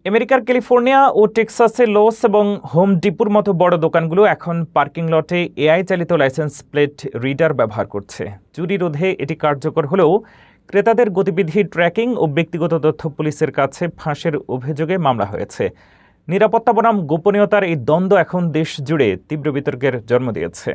আমেরিকার ক্যালিফোর্নিয়া ও টেক্সাসে লোস এবং হোম ডিপোর মতো বড় দোকানগুলো এখন পার্কিং লটে এআই চালিত লাইসেন্স প্লেট রিডার ব্যবহার করছে। চুরি রোধে এটি কার্যকর হলেও ক্রেতাদের গতিবিধি ট্র্যাকিং ও ব্যক্তিগত তথ্য পুলিশের কাছে ফাঁসের অভিযোগে মামলা হয়েছে। নিরাপত্তা বনাম গোপনীয়তার এই দ্বন্দ্ব এখন দেশ জুড়ে তীব্র বিতর্কের জন্ম দিয়েছে।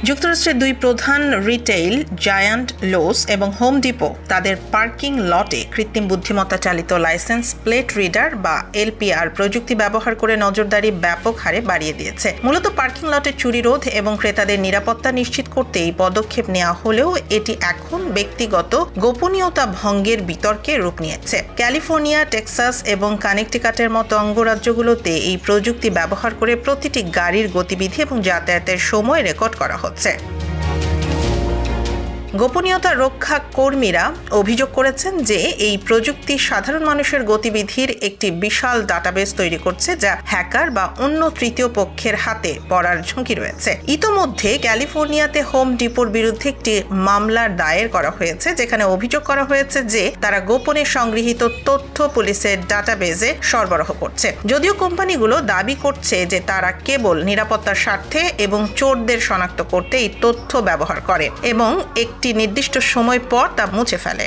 যুক্তরাষ্ট্রের দুই প্রধান রিটেইল জায়ান্ট লোস এবং হোম ডিপো তাদের পার্কিং লটে কৃত্রিম বুদ্ধিমত্তা চালিত লাইসেন্স প্লেট রিডার বা এলপিআর প্রযুক্তি ব্যবহার করে নজরদারি ব্যাপক হারে বাড়িয়ে দিয়েছে। মূলত পার্কিং লটে চুরি রোধ এবং ক্রেতাদের নিরাপত্তা নিশ্চিত করতে এই পদক্ষেপ নেওয়া হলেও এটি এখন ব্যক্তিগত গোপনীয়তা ভঙ্গের বিতর্কে রূপ নিয়েছে। ক্যালিফোর্নিয়া, টেক্সাস এবং কানেকটিকাটের মতো অঙ্গরাজ্যগুলোতে এই প্রযুক্তি ব্যবহার করে প্রতিটি গাড়ির গতিবিধি এবং যাতায়াতের সময় রেকর্ড করা হচ্ছে। গোপনীয়তা রক্ষা কর্মীরা অভিযোগ করেছেন যে এই প্রযুক্তি সাধারণ মানুষের গতিবিধির একটি বিশাল ডাটাবেস তৈরি করছে, যা হ্যাকার বা অন্য তৃতীয় পক্ষের হাতে পড়ার ঝুঁকি রয়েছে। ইতোমধ্যে ক্যালিফোর্নিয়াতে হোম ডিপোর বিরুদ্ধে একটি মামলা দায়ের করা হয়েছে, যেখানে অভিযোগ করা হয়েছে যে তারা গোপনে সংগৃহীত তথ্য পুলিশের ডাটাবেসে সরবরাহ করছে। যদিও কোম্পানিগুলো দাবি করছে যে তারা কেবল নিরাপত্তার স্বার্থে এবং চোরদের শনাক্ত করতে এই তথ্য ব্যবহার করে এবং একটি নির্দিষ্ট সময় পর তা মুছে ফেলে।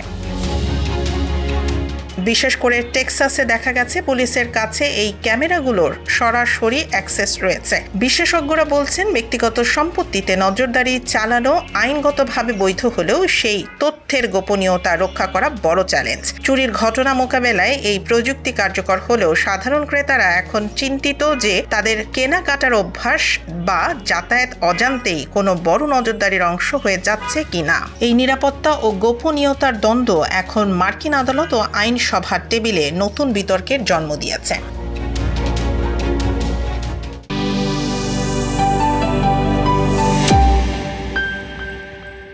বিশেষ করে টেক্সাসে দেখা গেছে পুলিশের কাছে এই ক্যামেরাগুলোর সরাসরি অ্যাক্সেস রয়েছে। বিশেষজ্ঞরা বলছেন ব্যক্তিগত সম্পত্তিতে নজরদারি চালানো আইনগতভাবে বৈধ হলেও সেই তথ্যের গোপনীয়তা রক্ষা করা বড় চ্যালেঞ্জ। চুরির ঘটনা মোকাবেলায় এই প্রযুক্তি কার্যকর হলেও সাধারণ ক্রেতারা এখন চিন্তিত যে তাদের কেনাকাটার অভ্যাস বা যাতায়াত অজান্তেই কোনো বড় নজরদারির অংশ হয়ে যাচ্ছে কিনা। এই নিরাপত্তা ও গোপনীয়তার দ্বন্দ্ব এখন মার্কিন আদালত ও আইন সভার টেবিলে নতুন বিতর্কের জন্ম দিয়েছে।